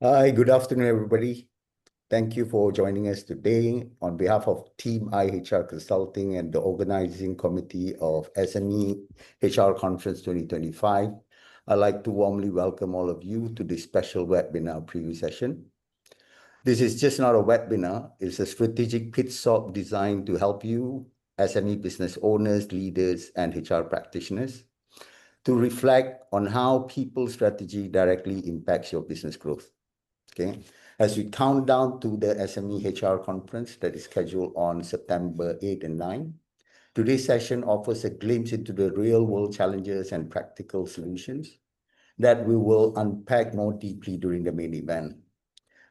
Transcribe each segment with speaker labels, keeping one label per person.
Speaker 1: Hi, good afternoon, everybody. Thank you for joining us today. On behalf of Team HR Consulting and the organizing committee of SME HR Conference 2025, I'd like to warmly welcome all of you to this special webinar preview session. This is just not a webinar, it's a strategic pit stop designed to help you, SME business owners, leaders, and HR practitioners, to reflect on how people strategy directly impacts your business growth. Okay, as we count down to the SME HR conference that is scheduled on September 8 and 9, today's session offers a glimpse into the real world challenges and practical solutions that we will unpack more deeply during the main event.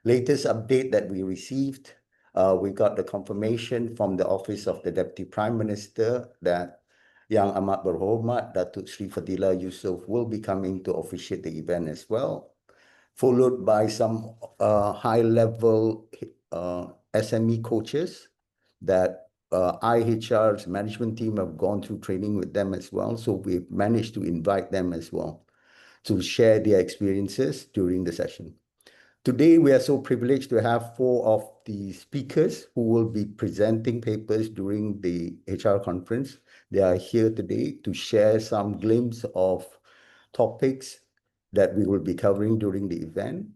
Speaker 1: Latest update that we received, we got the confirmation from the Office of the Deputy Prime Minister that Yang Amat Berhormat Datuk Sri Fadila Yusof will be coming to officiate the event as well, followed by some high-level SME coaches that IHR's management team have gone through training with them as well. So we've managed to invite them as well to share their experiences during the session. Today, we are so privileged to have 4 of the speakers who will be presenting papers during the HR conference. They are here today to share some glimpse of topics that we will be covering during the event,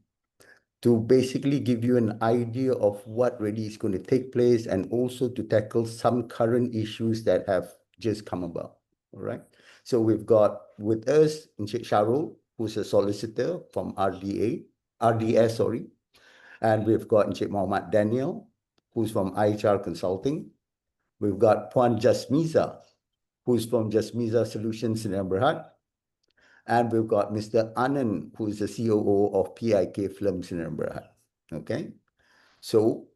Speaker 1: to basically give you an idea of what really is going to take place and also to tackle some current issues that have just come about. All right. So we've got with us Encik Sharul, who's a solicitor from RDS, and we've got Encik Muhammad Daniel, who's from IHR Consulting. We've got Puan Jasmiza, who's from Jasmiza Solutions in Berhad. And we've got Mr. Anand, who is the COO of PIK Films in Berhad. Okay. So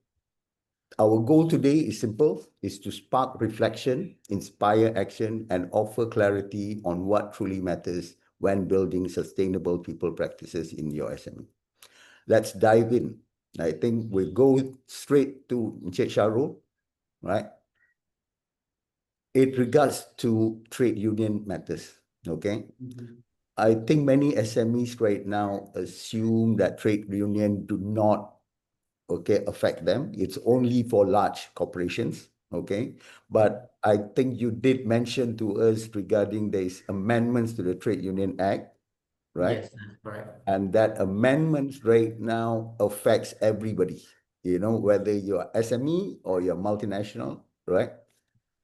Speaker 1: our goal today is simple, is to spark reflection, inspire action, and offer clarity on what truly matters when building sustainable people practices in your SME. Let's dive in. I think we go straight to Encik Sharul, right? It regards to trade union matters, okay? I think many SMEs right now assume that trade union do not, affect them. It's only for large corporations, okay? But I think you did mention to us regarding these amendments to the Trade Union Act, right?
Speaker 2: Yes, that's correct.
Speaker 1: And that amendments right now affects everybody, whether you're SME or you're multinational, right?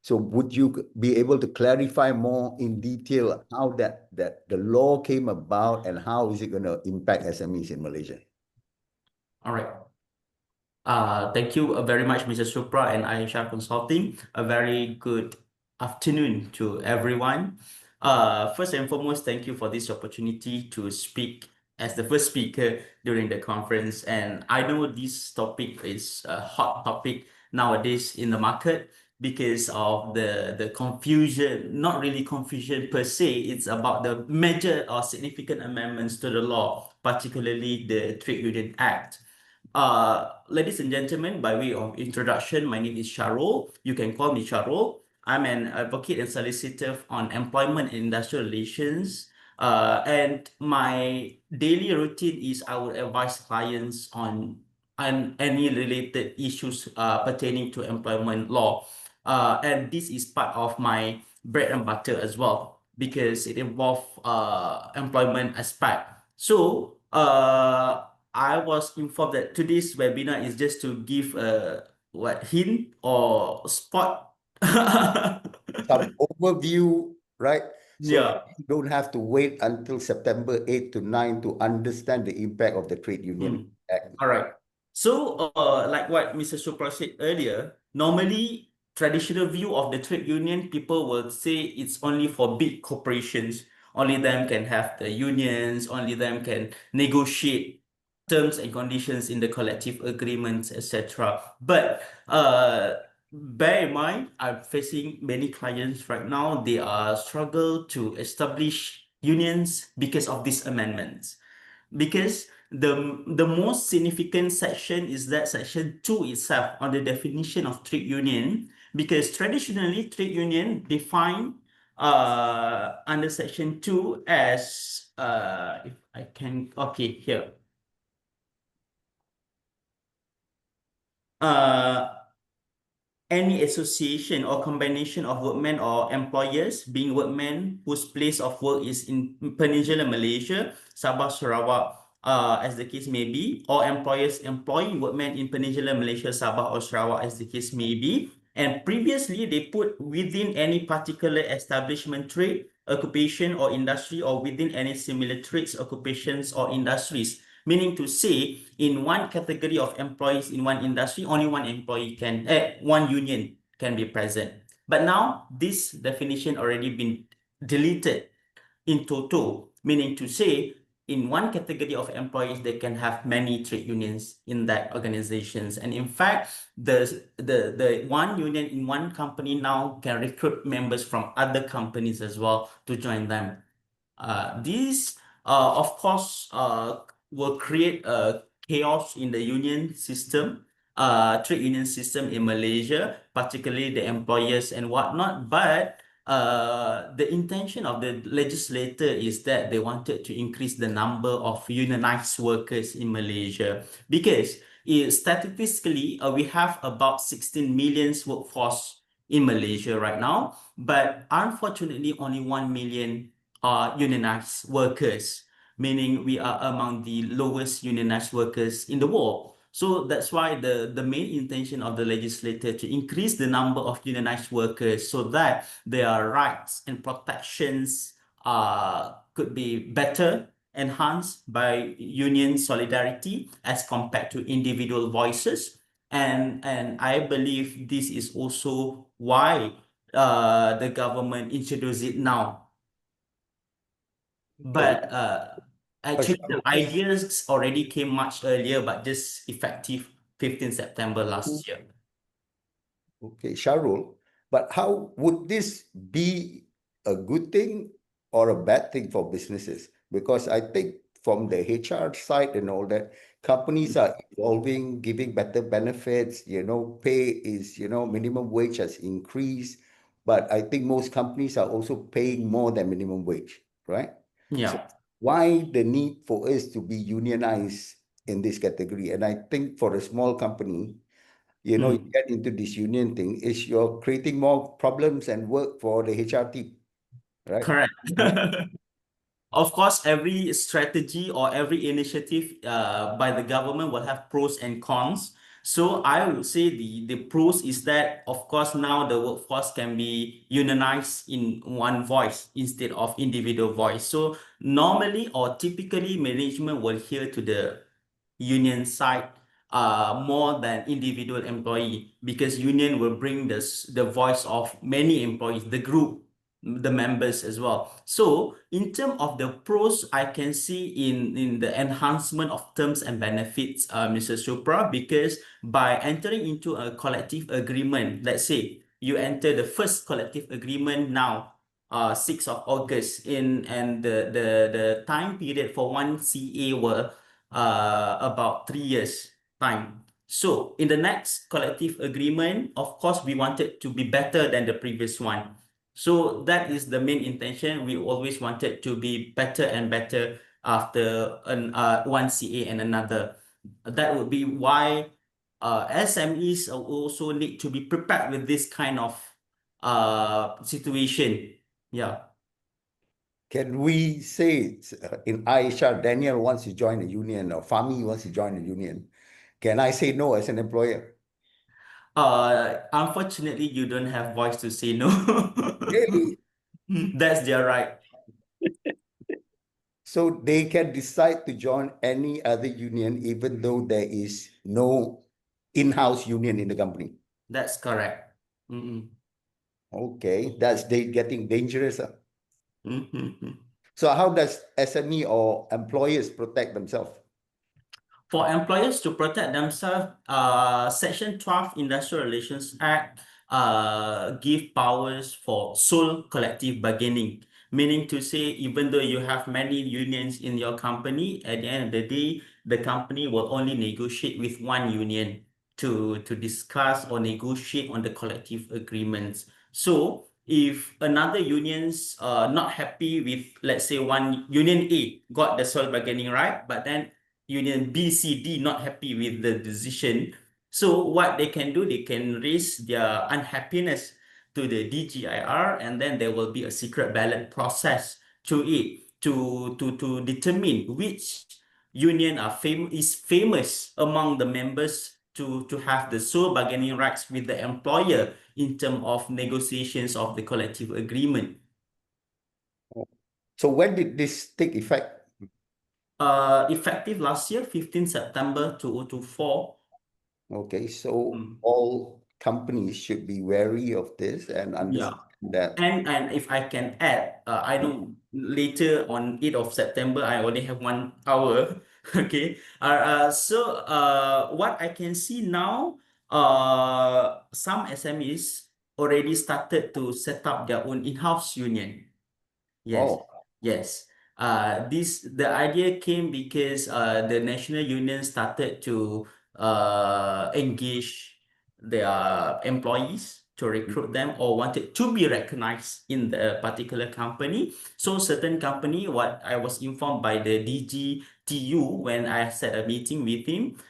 Speaker 1: So would you be able to clarify more in detail how that the law came about and how is it going to impact SMEs in Malaysia?
Speaker 2: All right. Thank you very much, Mr. Supra and Aisha Consulting. A very good afternoon to everyone. First and foremost, thank you for this opportunity to speak as the first speaker during the conference. And I know this topic is a hot topic nowadays in the market because of the confusion, not really confusion per se, it's about the major or significant amendments to the law, particularly the Trade Union Act. Ladies and gentlemen, by way of introduction, my name is Sharul. You can call me Sharul. I'm an advocate and solicitor on employment and industrial relations. And my daily routine is I would advise clients on any related issues pertaining to employment law. And this is part of my bread and butter as well because it involves employment aspect. So, I was informed that today's webinar is just to give a hint or spot.
Speaker 1: Some overview, right? So
Speaker 2: Yeah.
Speaker 1: you don't have to wait until September 8 to 9 to understand the impact of the Trade Union Act.
Speaker 2: All right. So, like what Mr. Supra said earlier, normally traditional view of the trade union, people will say it's only for big corporations. Only them can have the unions. Only them can negotiate terms and conditions in the collective agreements, etc. But bear in mind, I'm facing many clients right now. They are struggle to establish unions because of these amendments. Because the most significant section is that section 2 itself on the definition of trade union. Because traditionally, trade union defined under section 2 as if I can, okay, here. any association or combination of workmen or employers being workmen whose place of work is in Peninsular Malaysia, Sabah, Sarawak, as the case may be, or employers employing workmen in Peninsular Malaysia, Sabah or Sarawak, as the case may be. And previously, they put within any particular establishment, trade, occupation, or industry, or within any similar trades, occupations, or industries. Meaning to say, in one category of employees in one industry, only one employee can, one union can be present. But now this definition already been deleted in toto, meaning to say, in one category of employees, they can have many trade unions in that organizations. And in fact, the one union in one company now can recruit members from other companies as well to join them. These, of course, will create a chaos in the union system, trade union system in Malaysia, particularly the employers and whatnot. But the intention of the legislator is that they wanted to increase the number of unionized workers in Malaysia because statistically, we have about 16 million workforce in Malaysia right now, but unfortunately, only 1 million are unionized workers, meaning we are among the lowest unionized workers in the world. So that's why the main intention of the legislator to increase the number of unionized workers so that their rights and protections could be better enhanced by union solidarity as compared to individual voices. And I believe this is also why the government introduced it now,
Speaker 1: Okay.
Speaker 2: but actually the
Speaker 1: This
Speaker 2: ideas already came much earlier, but just effective 15 September last year.
Speaker 1: Okay, Sharul, but how would this be a good thing or a bad thing for businesses? Because I think from the HR side and all that, companies are evolving, giving better benefits, pay is, minimum wage has increased, but I think most companies are also paying more than minimum wage, right? So
Speaker 2: Yeah.
Speaker 1: why the need for us to be unionized in this category? And I think for a small company, you
Speaker 2: Mm.
Speaker 1: get into this union thing, is you're creating more problems and work for the HR team, right?
Speaker 2: Correct. Of course, every strategy or every initiative by the government will have pros and cons. So I would say the pros is that, of course, now the workforce can be unionized in one voice instead of individual voice. So normally or typically management will hear to the union side more than individual employee because union will bring the voice of many employees, the group, the members as well. So in terms of the pros, I can see in the enhancement of terms and benefits, Mr. Supra, because by entering into a collective agreement, let's say you enter the first collective agreement now, 6th of August, and the time period for one CA will about 3 years time. So in the next collective agreement, of course, we want it to be better than the previous one. So that is the main intention. We always wanted to be better and better after one CA and another. That would be why SMEs also need to be prepared with this kind of situation. Yeah.
Speaker 1: Can we say in Aisha, Daniel wants to join a union or Fami wants to join a union? Can I say no as an employer?
Speaker 2: Unfortunately, you don't have voice to say no.
Speaker 1: Really?
Speaker 2: That's their right.
Speaker 1: So they can decide to join any other union even though there is no in-house union in the company.
Speaker 2: That's correct. Mm-mm.
Speaker 1: Okay, that's getting dangerous.
Speaker 2: Mhm.
Speaker 1: So how does SME or employers protect themselves?
Speaker 2: For employers to protect themselves, Section 12 Industrial Relations Act give powers for sole collective bargaining, meaning to say, even though you have many unions in your company, at the end of the day, the company will only negotiate with one union to discuss or negotiate on the collective agreements. So if another union's not happy with, let's say, one union A got the sole bargaining right, but then Union B, C, D not happy with the decision. So what they can do, they can raise their unhappiness to the DGIR, and then there will be a secret ballot process to it to determine which union is famous among the members to have the sole bargaining rights with the employer in terms of negotiations of the collective agreement.
Speaker 1: So when did this take effect?
Speaker 2: Effective last year, 15 September 2024.
Speaker 1: Okay, so
Speaker 2: Mm.
Speaker 1: all companies should be wary of this and
Speaker 2: Yeah.
Speaker 1: understand that.
Speaker 2: And if I can add, I know later on 8th of September, I only have 1 hour. Okay. What I can see now, some SMEs already started to set up their own in-house union. Yes,
Speaker 1: Oh,
Speaker 2: yes. The idea came because the national union started to engage their employees to recruit them or wanted to be recognized in the particular company. So certain company, what I was informed by the DGTU when I had a meeting with him,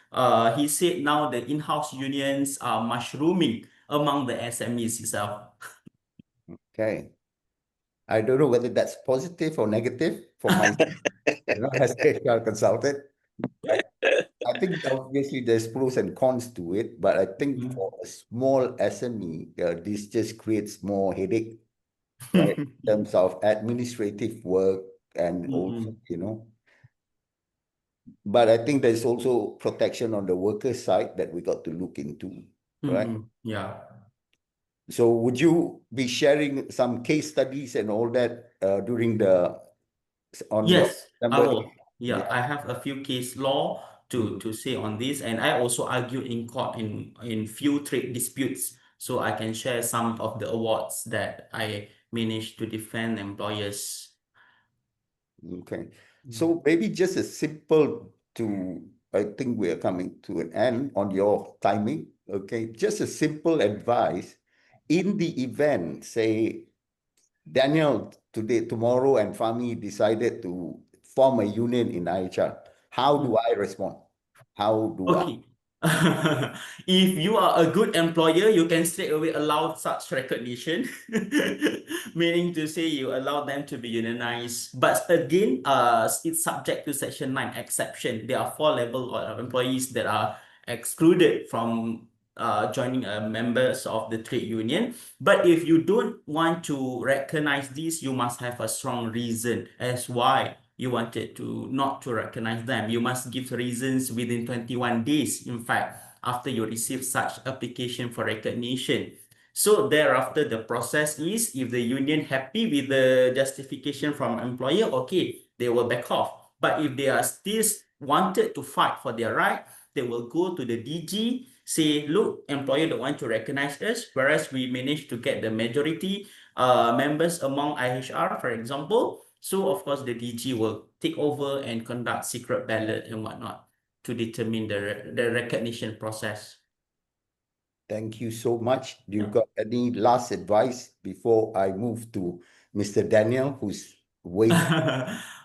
Speaker 2: he said now the in-house unions are mushrooming among the SMEs itself.
Speaker 1: okay. I don't know whether that's positive or negative for my, as HR consultant. I, I think obviously there's pros and cons to it, but I think for a small SME, this just creates more headache, right? In terms of administrative work and also,
Speaker 2: Mm-mm.
Speaker 1: but I think there's also protection on the worker side that we got to look into, right?
Speaker 2: Mm-mm. Yeah.
Speaker 1: So would you be sharing some case studies and all that during on your
Speaker 2: Yes, I
Speaker 1: number?
Speaker 2: will. Yeah,
Speaker 1: Yeah.
Speaker 2: I have a few case law
Speaker 1: Mm.
Speaker 2: to say on this, and I also argue in court in few trade disputes, so I can share some of the awards that I managed to defend employers.
Speaker 1: Okay.
Speaker 2: Mm.
Speaker 1: So maybe just a simple I think we are coming to an end on your timing. Okay. Just a simple advice in the event, say, Daniel today, tomorrow, and Fami decided to form a union in IHR. How do
Speaker 2: Mm.
Speaker 1: I respond? How do I?
Speaker 2: Okay. If you are a good employer, you can straight away allow such recognition, meaning to say you allow them to be unionized. But again, it's subject to Section 9 exception. There are 4 levels of employees that are excluded from joining members of the trade union. But if you don't want to recognize this, you must have a strong reason as why you wanted to not to recognize them. You must give reasons within 21 days, in fact, after you receive such application for recognition. So thereafter, the process is if the union happy with the justification from employer, okay, they will back off. But if they are still wanted to fight for their right, they will go to the DG, say, look, employer don't want to recognize us, whereas we managed to get the majority members among IHR, for example. So of course the DG will take over and conduct secret ballot and whatnot to determine the recognition process.
Speaker 1: Thank you so much. Do you
Speaker 2: Yeah.
Speaker 1: got any last advice before I move to Mr. Daniel, who's waiting?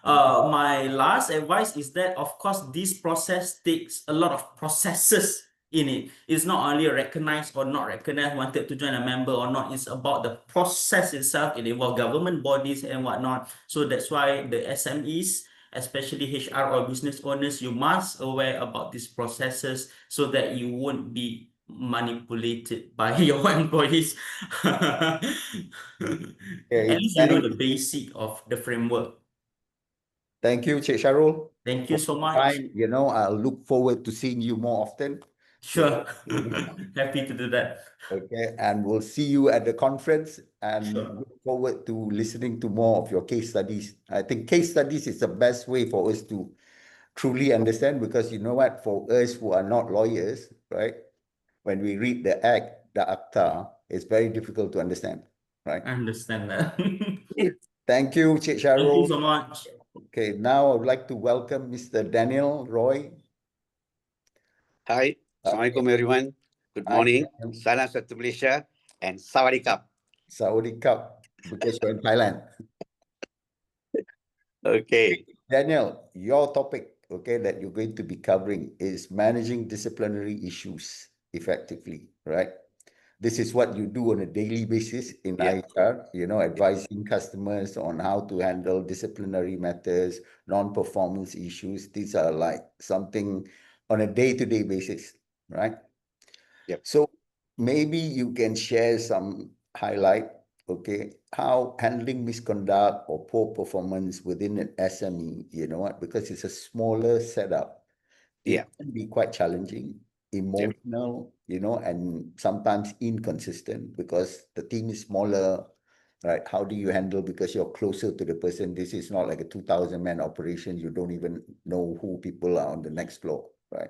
Speaker 2: My last advice is that, of course, this process takes a lot of processes in it. It's not only recognized or not recognized, wanted to join a member or not. It's about the process itself. It involves government bodies and whatnot. So that's why the SMEs, especially HR or business owners, you must aware about these processes so that you won't be manipulated by your employees. At
Speaker 1: Okay,
Speaker 2: least you know the basic of the framework.
Speaker 1: thank you, Cik Sharul.
Speaker 2: Thank you
Speaker 1: For
Speaker 2: so
Speaker 1: your
Speaker 2: much.
Speaker 1: time, I'll look forward to seeing you more often.
Speaker 2: Sure. Happy to do that.
Speaker 1: Okay, and we'll see you at the conference and
Speaker 2: Sure.
Speaker 1: look forward to listening to more of your case studies. I think case studies is the best way for us to truly understand because you know what, for us who are not lawyers, right? When we read the act, the acta, it's very difficult to understand, right?
Speaker 2: I understand that.
Speaker 1: Thank you, Cik
Speaker 2: Thank you
Speaker 1: Sharul.
Speaker 2: so much.
Speaker 1: Okay, now I would like to welcome Mr. Daniel Roy.
Speaker 3: Hi,
Speaker 1: Okay,
Speaker 3: Assalamualaikum everyone. Good
Speaker 1: hi,
Speaker 3: morning.
Speaker 1: Daniel.
Speaker 3: Salam satu Malaysia and Sawadee
Speaker 1: Saudi Cup, because you're in Thailand.
Speaker 3: Okay.
Speaker 1: Daniel, your topic, okay, that you're going to be covering is managing disciplinary issues. effectively, right? This is what you do on a daily basis in
Speaker 3: Yeah.
Speaker 1: IHR, advising customers on how to handle disciplinary matters, non-performance issues. These are like something on a day-to-day basis, right?
Speaker 3: Yep.
Speaker 1: So maybe you can share some highlight, okay, how handling misconduct or poor performance within an SME, because it's a smaller setup.
Speaker 3: Yeah.
Speaker 1: It can be quite challenging, emotional, and sometimes inconsistent because the team is smaller, right? How do you handle because you're closer to the person? This is not like a 2,000-man operation. You don't even know who people are on the next floor, right?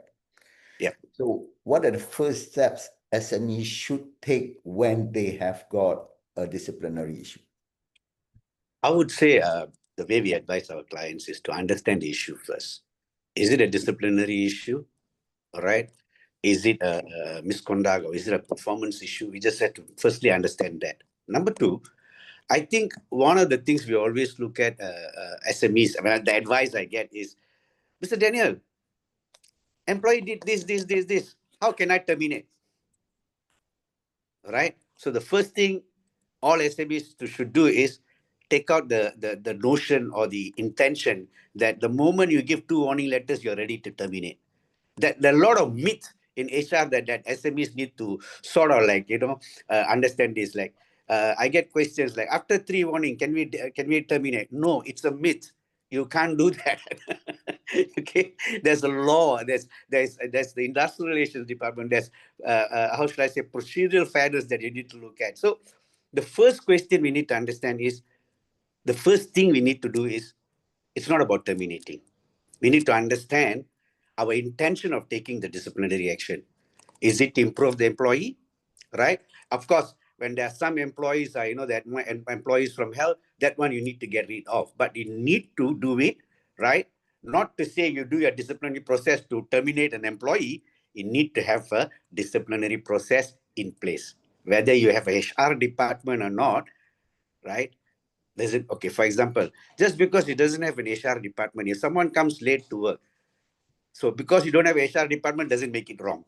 Speaker 3: Yeah.
Speaker 1: So what are the first steps SMEs should take when they have got a disciplinary issue?
Speaker 3: I would say the way we advise our clients is to understand the issue first. Is it a disciplinary issue? All right. Is it a misconduct or is it a performance issue? We just have to firstly understand that. Number two, I think one of the things we always look at SMEs, I mean, the advice I get is, Mr. Daniel, employee did this. How can I terminate? Right? So the first thing all SMEs should do is take out the notion or the intention that the moment you give 2 warning letters, you're ready to terminate. That there are a lot of myths in HR that SMEs need to sort of understand this. Like I get questions like, after 3 warning, can we terminate? No, it's a myth. You can't do that. Okay, there's a law. There's the industrial relations department. There's how should I say, procedural fairness that you need to look at. So the first question we need to understand is, the first thing we need to do is, it's not about terminating. We need to understand our intention of taking the disciplinary action. Is it to improve the employee? Right? Of course, when there are some employees, that employees from hell, that one you need to get rid of. But you need to do it, right? Not to say you do your disciplinary process to terminate an employee. You need to have a disciplinary process in place. Whether you have a HR department or not, right? Okay, for example, just because it doesn't have an HR department, if someone comes late to work, so because you don't have HR department doesn't make it wrong,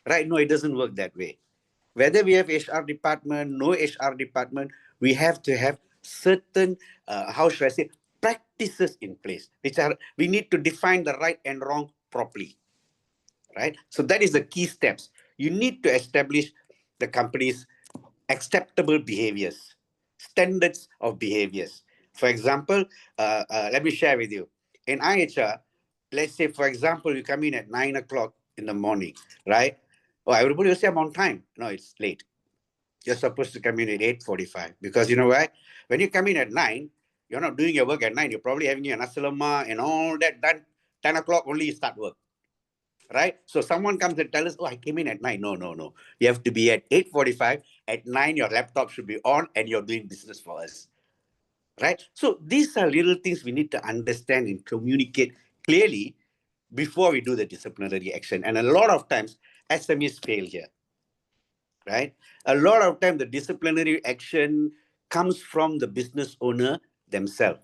Speaker 3: right? No, it doesn't work that way. Whether we have HR department, no HR department, we have to have certain, how should I say, practices in place, we need to define the right and wrong properly, right? So that is the key steps. You need to establish the company's acceptable behaviors, standards of behaviors. For example, let me share with you. In IHR, let's say, for example, you come in at 9 o'clock in the morning, right? Oh, everybody will say I'm on time. No, it's late. You're supposed to come in at 8:45 because you know why? When you come in at 9, you're not doing your work at 9. You're probably having your nasi lemak and all that done. 10 o'clock only you start work, right? So someone comes and tells us, oh, I came in at 9. No. You have to be at 8:45. At 9, your laptop should be on and you're doing business for us, right? So these are little things we need to understand and communicate clearly before we do the disciplinary action. And a lot of times, SMEs fail here, right? A lot of time, the disciplinary action comes from the business owner themselves,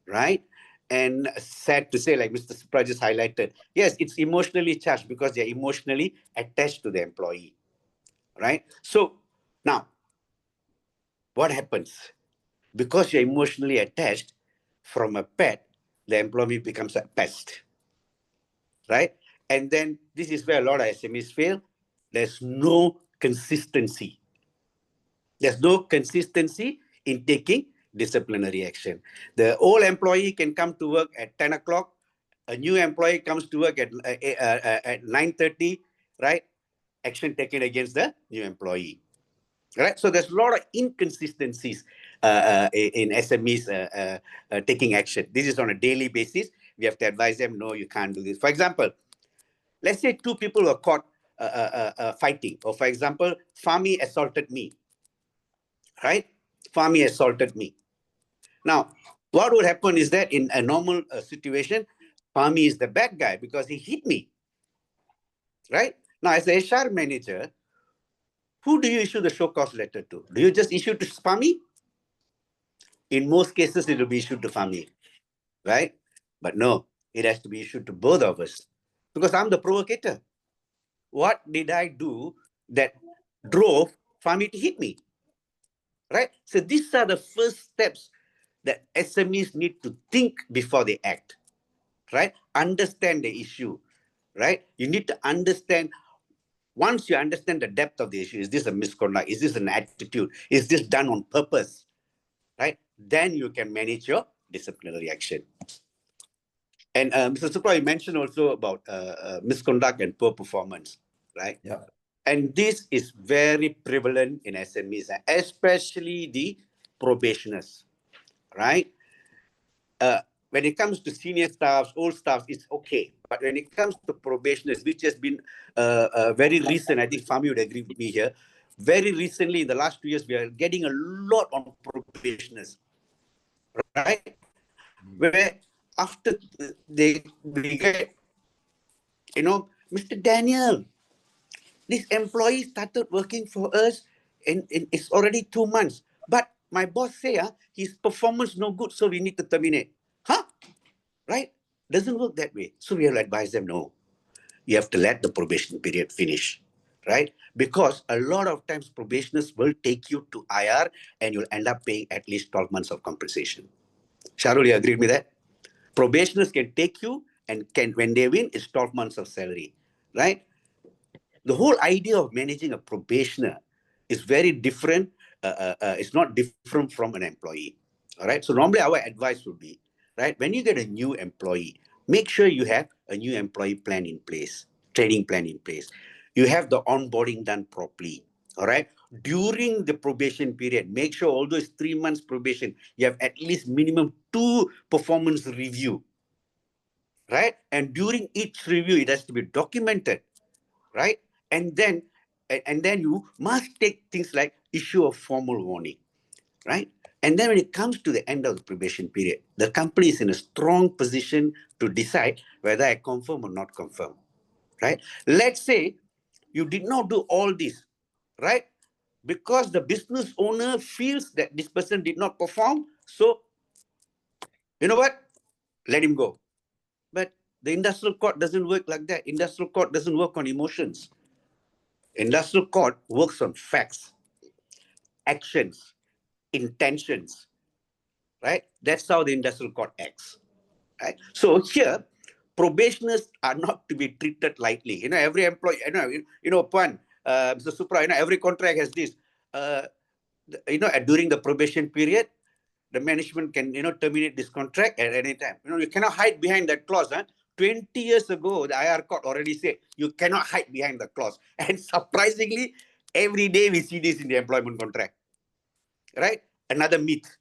Speaker 3: right? And sad to say, like Mr. Supra just highlighted, yes, it's emotionally charged because they're emotionally attached to the employee, right? So now, what happens? Because you're emotionally attached, from a pet, the employee becomes a pest, right? And then this is where a lot of SMEs fail. There's no consistency. There's no consistency in taking disciplinary action. The old employee can come to work at 10 o'clock. A new employee comes to work at 9:30, right? Action taken against the new employee, right? So there's a lot of inconsistencies in SMEs taking action. This is on a daily basis. We have to advise them, no, you can't do this. For example, let's say 2 people were caught fighting. Or for example, Fahmi assaulted me, right? Fahmi assaulted me. Now, what would happen is that in a normal situation, Fahmi is the bad guy because he hit me, right? Now, as a HR manager, who do you issue the show cause letter to? Do you just issue to Fahmi? In most cases, it will be issued to Fahmi, right? But no, it has to be issued to both of us because I'm the provocator. what did I do that drove Fahmi to hit me? Right? So these are the first steps that SMEs need to think before they act, right? Understand the issue, right? You need to understand, once you understand the depth of the issue, is this a misconduct? Is this an attitude? Is this done on purpose? Right? Then you can manage your disciplinary action. And Mr. Supra, you mentioned also about misconduct and poor performance, right?
Speaker 1: Yeah.
Speaker 3: And this is very prevalent in SMEs, especially the probationers, right? When it comes to senior staffs, old staff, it's okay. But when it comes to probationers, which has been very recent, I think Fahmi would agree with me here, very recently in the last 2 years, we are getting a lot on probationers, right? Where after we get, Mr. Daniel, this employee started working for us and it's already 2 months. But my boss say his performance no good, so we need to terminate. Huh? Right? Doesn't work that way. So we have to advise them, no, you have to let the probation period finish. Right? Because a lot of times probationers will take you to IR and you'll end up paying at least 12 months of compensation. Sharul, you agree with me that? Probationers can take you and when they win, it's 12 months of salary. Right? The whole idea of managing a probationer is very different. It's not different from an employee. All right. So normally our advice would be, right, when you get a new employee, make sure you have a new employee plan in place, training plan in place. You have the onboarding done properly. All right. During the probation period, make sure although it's 3 months probation, you have at least minimum 2 performance review. Right. And during each review, it has to be documented. Right? And then you must take things like issue of formal warning, right? And then when it comes to the end of the probation period, the company is in a strong position to decide whether I confirm or not confirm, right? Let's say you did not do all this, right? Because the business owner feels that this person did not perform, so you know what? Let him go. But the industrial court doesn't work like that. Industrial court doesn't work on emotions. Industrial court works on facts, actions, intentions, right? That's how the industrial court acts, right? So here, probationers are not to be treated lightly. Every employee, Mr. Supra, every contract has this. During the probation period, the management can, terminate this contract at any time. You cannot hide behind that clause. 20 years ago, the IR court already said you cannot hide behind the clause. And surprisingly, every day we see this in the employment contract. Right? Another myth.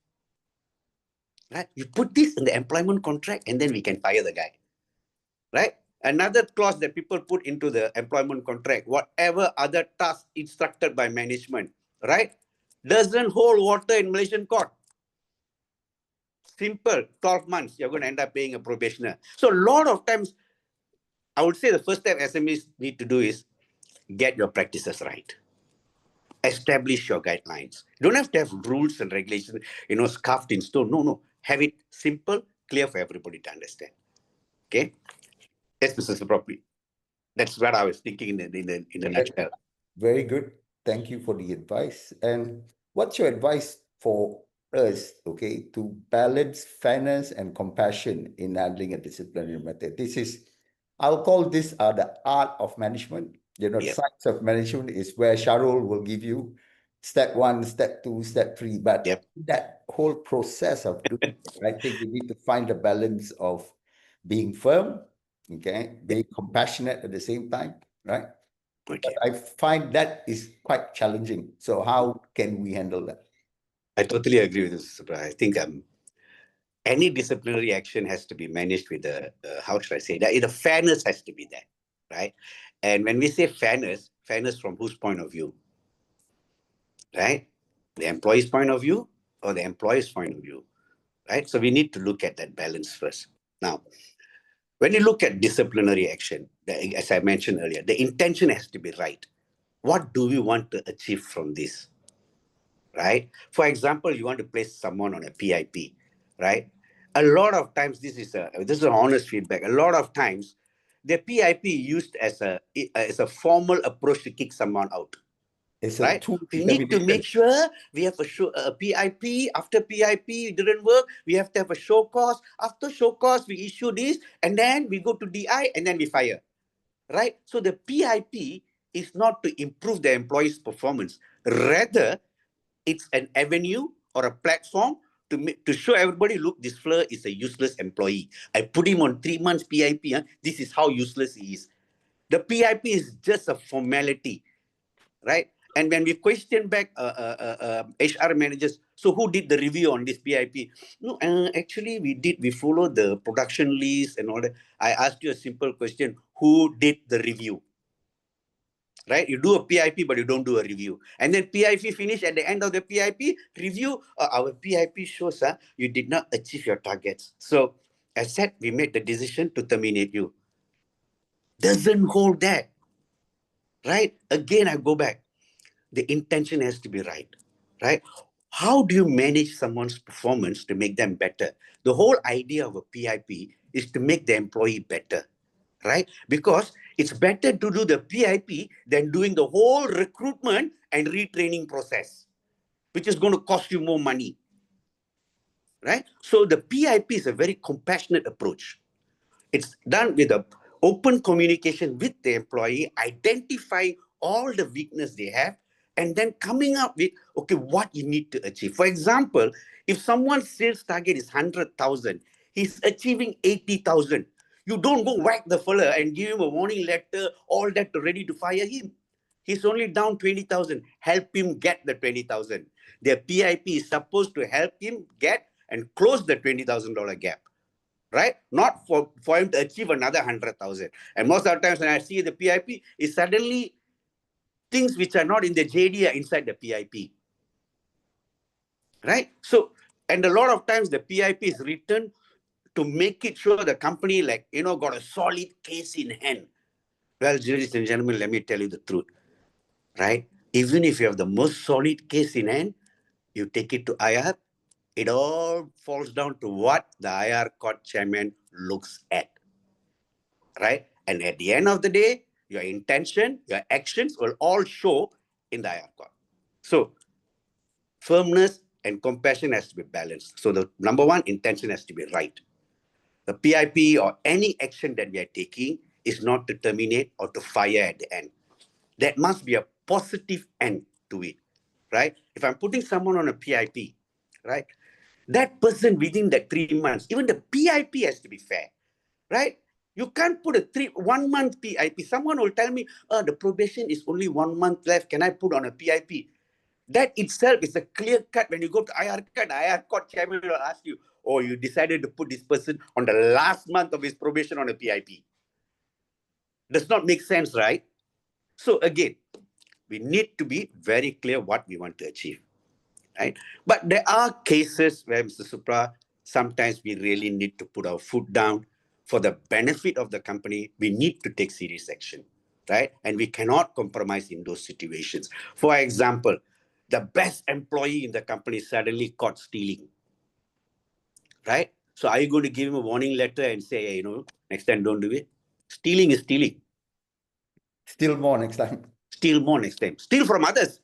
Speaker 3: Right? You put this in the employment contract and then we can fire the guy. Right? Another clause that people put into the employment contract, whatever other task instructed by management, right, doesn't hold water in Malaysian court. Simple, 12 months, you're going to end up paying a probationer. So a lot of times, I would say the first step SMEs need to do is get your practices right. Establish your guidelines. You don't have to have rules and regulations, carved in stone. No. Have it simple, clear for everybody to understand. Okay? Yes, Mr. Suprapi. That's what I was thinking in a nutshell.
Speaker 1: Very good. Thank you for the advice. And what's your advice for us, okay, to balance fairness and compassion in handling a disciplinary matter? I'll call this the art of management. The
Speaker 3: Yep.
Speaker 1: science of management is where Sharul will give you step 1, step 2, step 3. But
Speaker 3: Yep.
Speaker 1: that whole process of doing it, I think you need to find a balance of being firm, okay, being compassionate at the same time, right?
Speaker 3: Okay.
Speaker 1: But I find that is quite challenging. So how can we handle that?
Speaker 3: I totally agree with this, Supra. I think any disciplinary action has to be managed with how should I say that? The fairness has to be there, right? And when we say fairness from whose point of view? Right? The employee's point of view or the employer's point of view, right? So we need to look at that balance first. Now, when you look at disciplinary action, as I mentioned earlier, the intention has to be right. What do we want to achieve from this? Right? For example, you want to place someone on a PIP, right? A lot of times, this is an honest feedback. A lot of times, the PIP used as a formal approach to kick someone out.
Speaker 1: It's a
Speaker 3: Right?
Speaker 1: tool
Speaker 3: We need to make sure we have a PIP. After PIP didn't work, we have to have a show cause. After show cause, we issue this, and then we go to DI, and then we fire. Right? So the PIP is not to improve the employee's performance. Rather, it's an avenue or a platform to show everybody, look, this Fleur is a useless employee. I put him on 3 months PIP. This is how useless he is. The PIP is just a formality, right? And when we question back HR managers, so who did the review on this PIP? No, actually we followed the production list and all that. I asked you a simple question: who did the review? Right? You do a PIP, but you don't do a review. And then PIP finish at the end of the PIP review. Our PIP shows you did not achieve your targets. So as said, we made the decision to terminate you. Doesn't hold that. Right? Again, I go back. The intention has to be right. Right? How do you manage someone's performance to make them better? The whole idea of a PIP is to make the employee better. Right? Because it's better to do the PIP than doing the whole recruitment and retraining process, which is going to cost you more money. Right? So the PIP is a very compassionate approach. It's done with an open communication with the employee, identifying all the weakness they have, and then coming up with, okay, what you need to achieve. For example, if someone's sales target is 100,000, he's achieving 80,000. You don't go whack the fella and give him a warning letter, all that ready to fire him. He's only down 20,000. Help him get the 20,000. The PIP is supposed to help him get and close the $20,000 gap. Right? Not for him to achieve another 100,000. And most of the times when I see the PIP, it's suddenly things which are not in the JD are inside the PIP. Right? So, and a lot of times the PIP is written to make it sure the company, like, got a solid case in hand. Well, ladies and gentlemen, let me tell you the truth. Right? Even if you have the most solid case in hand, you take it to IR, it all falls down to what the IR court chairman looks at. Right? And at the end of the day, your intention, your actions will all show in the IR court. So firmness and compassion has to be balanced. So the number one, intention has to be right. The PIP or any action that we are taking is not to terminate or to fire at the end. There must be a positive end to it, right? If I'm putting someone on a PIP, right, that person within that 3 months, even the PIP has to be fair, right? You can't put a 1 month PIP. Someone will tell me, the probation is only 1 month left. Can I put on a PIP? That itself is a clear cut. When you go to IR cut, IR court chairman will ask you, oh, you decided to put this person on the last month of his probation on a PIP. Does not make sense, right? So again, we need to be very clear what we want to achieve, right? But there are cases where, Mr. Supra, sometimes we really need to put our foot down for the benefit of the company. We need to take serious action, right? And we cannot compromise in those situations. For example, the best employee in the company suddenly caught stealing, right? So are you going to give him a warning letter and say, hey, next time don't do it? Stealing is stealing.
Speaker 1: Steal more next time.
Speaker 3: Steal more next time. Steal from others.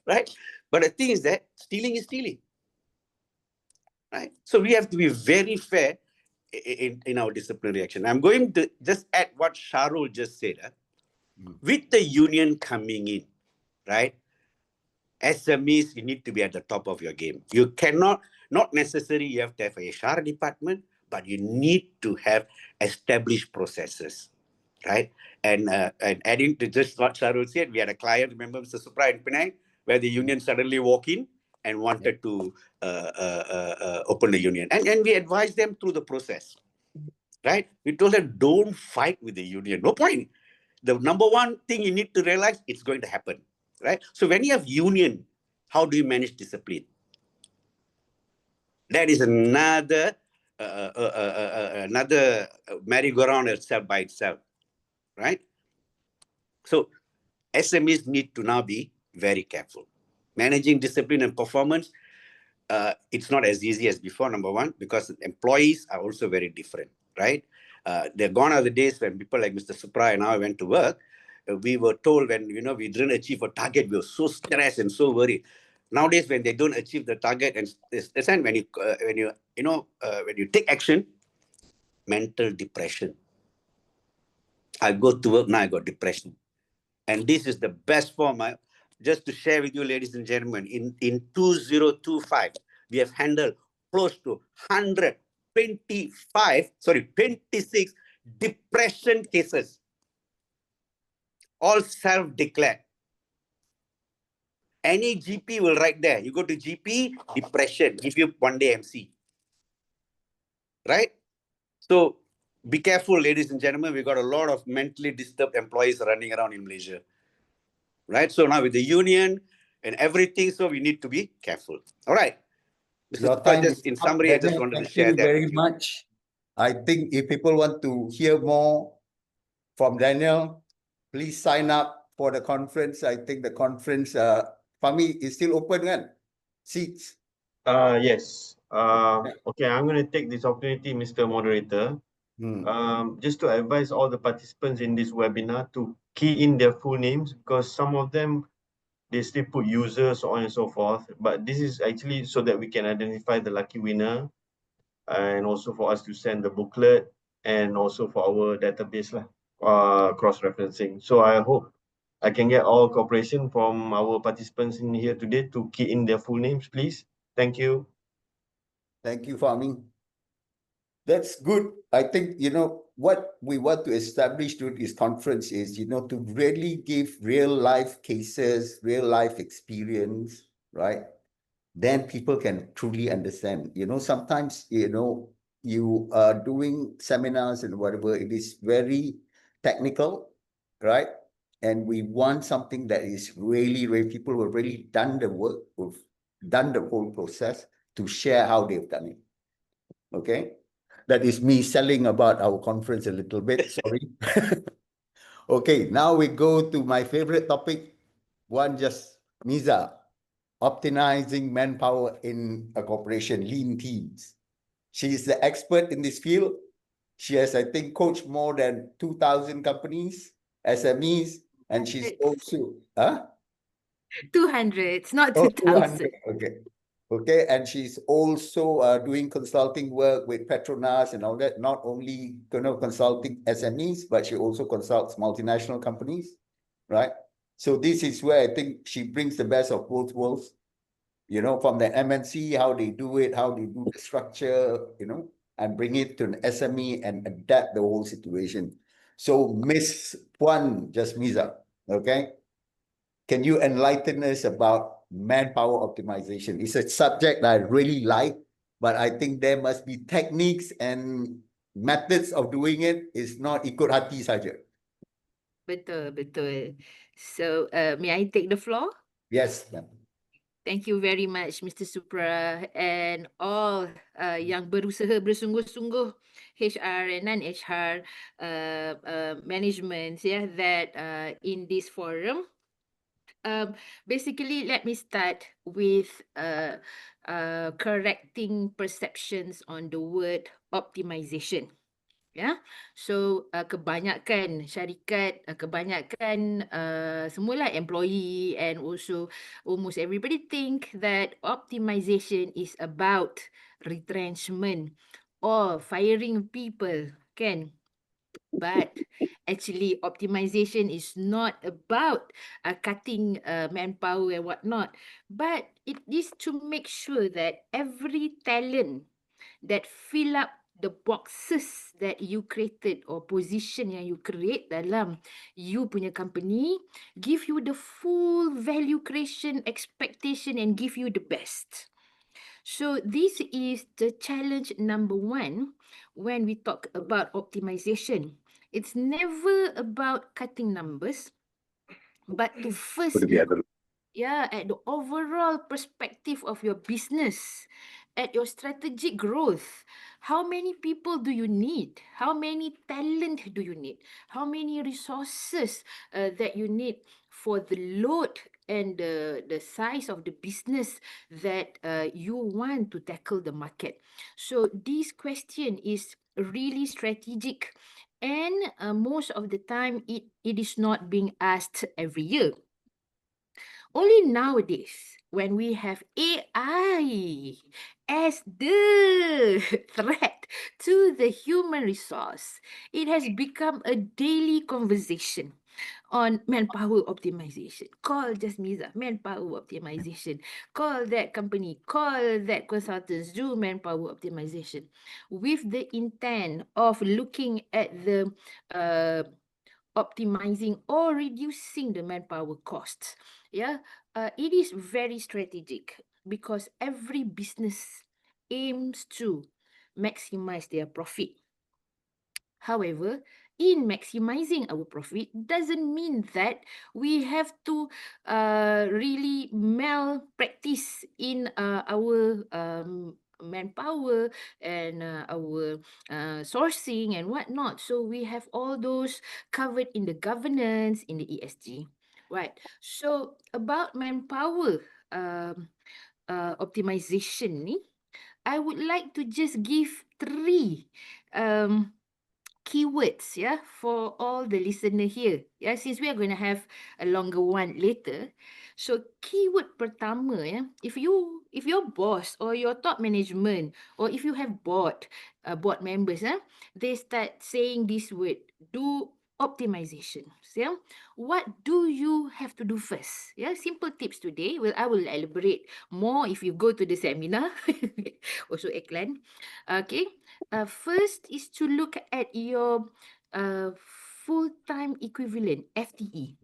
Speaker 3: Right? But the thing is that stealing is stealing. Right? So we have to be very fair in our disciplinary action. I'm going to just add what Sharul just said. With the union coming in, right? SMEs, you need to be at the top of your game. You cannot, not necessarily you have to have a HR department, but you need to have established processes, right? And adding to just what Sharul said, we had a client, remember Mr. Supra in Penang, where the union suddenly walked in and wanted to open the union. And we advised them through the process, right? We told them, don't fight with the union. No point. The number one thing you need to realize, it's going to happen, right? So when you have union, how do you manage discipline? That is another merry-go-round itself by itself, right? So SMEs need to now be very careful. Managing discipline and performance, it's not as easy as before, number one, because employees are also very different, right? They're gone are the days when people like Mr. Supra and I went to work. We were told when we didn't achieve a target, we were so stressed and so worried. Nowadays, when they don't achieve the target, and when you take action, mental depression. I go to work now, I got depression. And this is the best form. Just to share with you, ladies and gentlemen, in 2025, we have handled close to 26 depression cases, all self-declared. Any GP will write there. You go to GP, depression, give you 1-day MC. Right? So be careful, ladies and gentlemen. We've got a lot of mentally disturbed employees running around in Malaysia. Right? So now with the union and everything, so we need to be careful. All right.
Speaker 1: Your
Speaker 3: Supra,
Speaker 1: time
Speaker 3: just
Speaker 1: is
Speaker 3: in
Speaker 1: up,
Speaker 3: summary, I just
Speaker 1: Daniel.
Speaker 3: wanted to
Speaker 1: Thank
Speaker 3: share
Speaker 1: you
Speaker 3: that
Speaker 1: very
Speaker 3: with you.
Speaker 1: much. I think if people want to hear more from Daniel, please sign up for the conference. I think the conference, Fahmi, is still open, kan? Seats.
Speaker 4: Yes. Okay, I'm going to take this opportunity, Mr. Moderator, just to advise all the participants in this webinar to key in their full names, because some of them, they still put users, so on and so forth. But this is actually so that we can identify the lucky winner, and also for us to send the booklet, and also for our database cross-referencing. So I hope I can get all cooperation from our participants in here today to key in their full names, please. Thank you.
Speaker 1: Thank you, Fahmi. That's good. I think, what we want to establish through this conference is, to really give real life cases, real life experience, right? Then people can truly understand. Sometimes, you are doing seminars and whatever, it is very technical, right? And we want something that is really, really, people who have really done the work, who've done the whole process to share how they've done it. Okay? That is me selling about our conference a little bit, sorry. Okay, now we go to my favorite topic, Miza, optimizing manpower in a corporation, lean teams. She is the expert in this field. She has, I think, coached more than 2,000 companies, SMEs, and she's also,
Speaker 5: 200, not
Speaker 1: Oh,
Speaker 5: 2,000.
Speaker 1: 200. Okay. Okay. And she's also doing consulting work with Petronas and all that, not only consulting SMEs, but she also consults multinational companies, right? So this is where I think she brings the best of both worlds, from the MNC, how they do it, how they do the structure, and bring it to an SME and adapt the whole situation. So Miss Puan Jasmiza, okay? Can you enlighten us about manpower optimization? It's a subject that I really like, but I think there must be techniques and methods of doing it. It's not ikut hati saja.
Speaker 5: Betul, betul. So, may I take the floor?
Speaker 1: Yes, ma'am.
Speaker 5: Thank you very much, Mr. Supra, and all yang berusaha bersungguh-sungguh, HR and non-HR management, that in this forum. Basically, let me start with correcting perceptions on the word optimization. Ya, so kebanyakan syarikat, kebanyakan semualah employee and also almost everybody think that optimization is about retrenchment or firing people, kan? But actually, optimization is not about cutting manpower and whatnot, but it is to make sure that every talent that fill up the boxes that you created or position yang you create dalam you punya company give you the full value creation expectation and give you the best. So this is the challenge number 1 when we talk about optimization. It's never about cutting numbers, but to first at the overall perspective of your business, at your strategic growth, how many people do you need? How many talent do you need? How many resources that you need for the load and the size of the business that you want to tackle the market? So this question is really strategic, and most of the time it is not being asked every year. Only nowadays, when we have AI as the threat to the human resource, it has become a daily conversation on manpower optimization. Call Jasmiza, manpower optimization. Call that company, call that consultants, do manpower optimization. With the intent of looking at the optimizing or reducing the manpower costs. Yeah, it is very strategic because every business aims to maximize their profit. However, in maximizing our profit doesn't mean that we have to really malpractice in our manpower and our sourcing and whatnot. So we have all those covered in the governance, in the ESG. Right. So about manpower optimization ni, I would like to just give 3 keywords, yeah, for all the listener here. Yeah, since we are going to have a longer one later. So keyword pertama, yeah, if your boss or your top management or if you have board members, they start saying this word, do optimization. Yeah, what do you have to do first? Yeah, simple tips today. Well, I will elaborate more if you go to the seminar. Also iklan. Okay. First is to look at your full-time equivalent, FTE,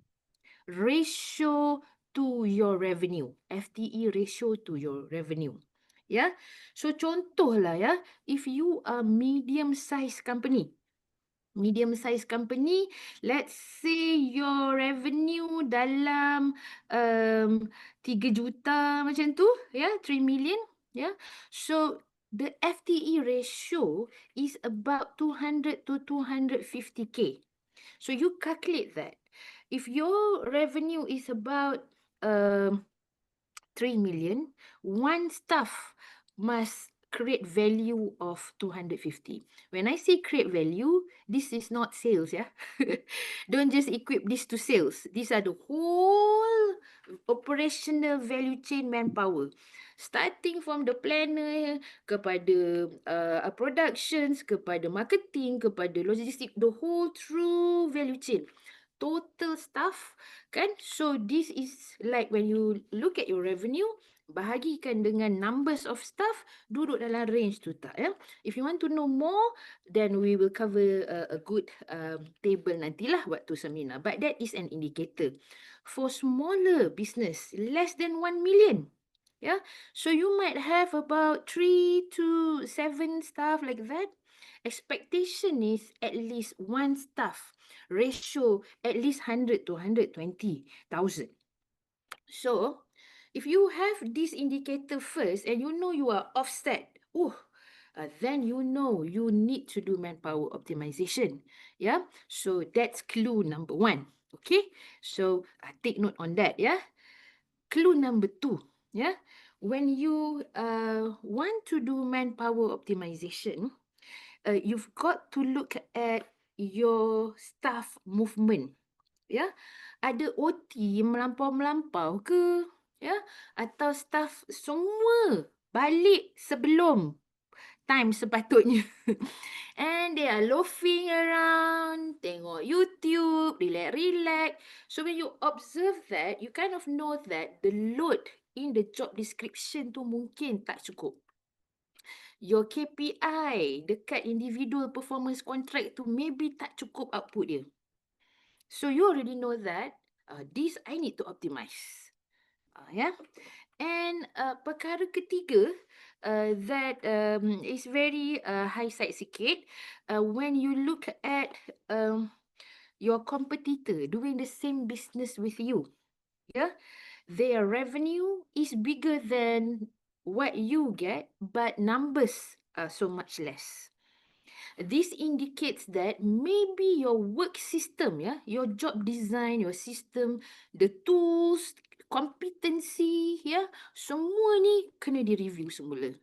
Speaker 5: ratio to your revenue, FTE ratio to your revenue. Yeah, so contoh lah ya, if you are medium-sized company, let's say your revenue dalam 3 juta macam tu, ya, 3 million, ya. So the FTE ratio is about 200 to 250K. So you calculate that. If your revenue is about 3 million, one staff must create value of 250. When I say create value, this is not sales, yeah. Don't just equip this to sales. These are the whole operational value chain manpower. Starting from the planner, kepada productions, kepada marketing, kepada logistik, the whole true value chain. Total staff, kan? So this is like when you look at your revenue, bahagikan dengan numbers of staff, duduk dalam range tu tak, ya? If you want to know more, then we will cover a good table nantilah waktu seminar. But that is an indicator. For smaller business, less than 1 million, yeah? So you might have about 3 to 7 staff like that. Expectation is at least 1 staff ratio at least 100 to 120,000. So if you have this indicator first and you know you are offset, then you know you need to do manpower optimization. Yeah, so that's clue number 1. Okay, so take note on that. Yeah, clue number 2. Yeah, when you want to do manpower optimization, you've got to look at your staff movement. Ya, ada OT melampau-melampau ke? Ya, atau staff semua balik sebelum time sepatutnya. And they are loafing around, tengok YouTube, relax. So when you observe that, you kind of know that the load in the job description tu mungkin tak cukup. Your KPI dekat individual performance contract tu maybe tak cukup output dia. So you already know that this I need to optimize. Yeah. And perkara ketiga that is very high side sikit, when you look at your competitor doing the same business with you, yeah, their revenue is bigger than what you get, but numbers are so much less. This indicates that maybe your work system, yeah, your job design, your system, the tools, competency, yeah, semua ni kena di-review semula.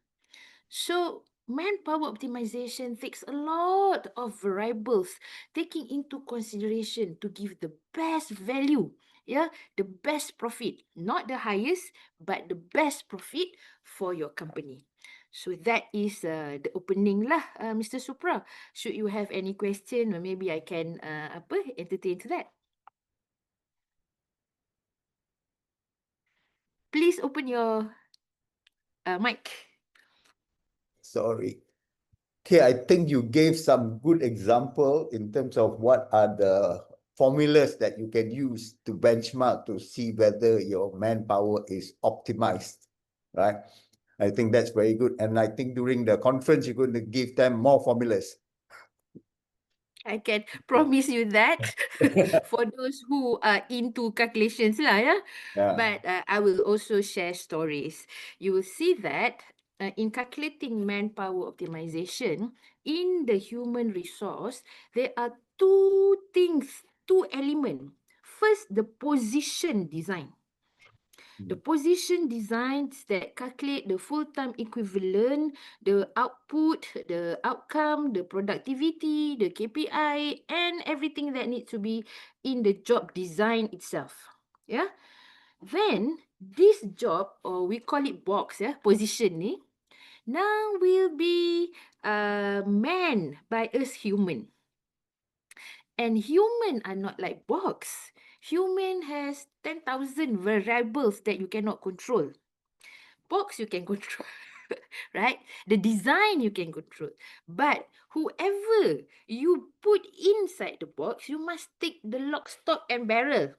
Speaker 5: So manpower optimization takes a lot of variables taking into consideration to give the best value, the best profit, not the highest, but the best profit for your company. So that is the opening lah, Mr. Supra. Should you have any question, or maybe I can entertain to that. Please open your mic.
Speaker 1: Sorry. Okay, I think you gave some good example in terms of what are the formulas that you can use to benchmark to see whether your manpower is optimized, right? I think that's very good. And I think during the conference, you're going to give them more formulas.
Speaker 5: I can promise you that for those who are into calculations lah, yeah. But I will also share stories. You will see that in calculating manpower optimization in the human resource, there are two things, two elements. First, the position design. The position designs that calculate the full-time equivalent, the output, the outcome, the productivity, the KPI, and everything that needs to be in the job design itself. Yeah. Then this job, or we call it box, position ni, now will be manned by us human. And human are not like box. Human has 10,000 variables that you cannot control. Box you can control, right? The design you can control. But whoever you put inside the box, you must take the lock, stock and barrel.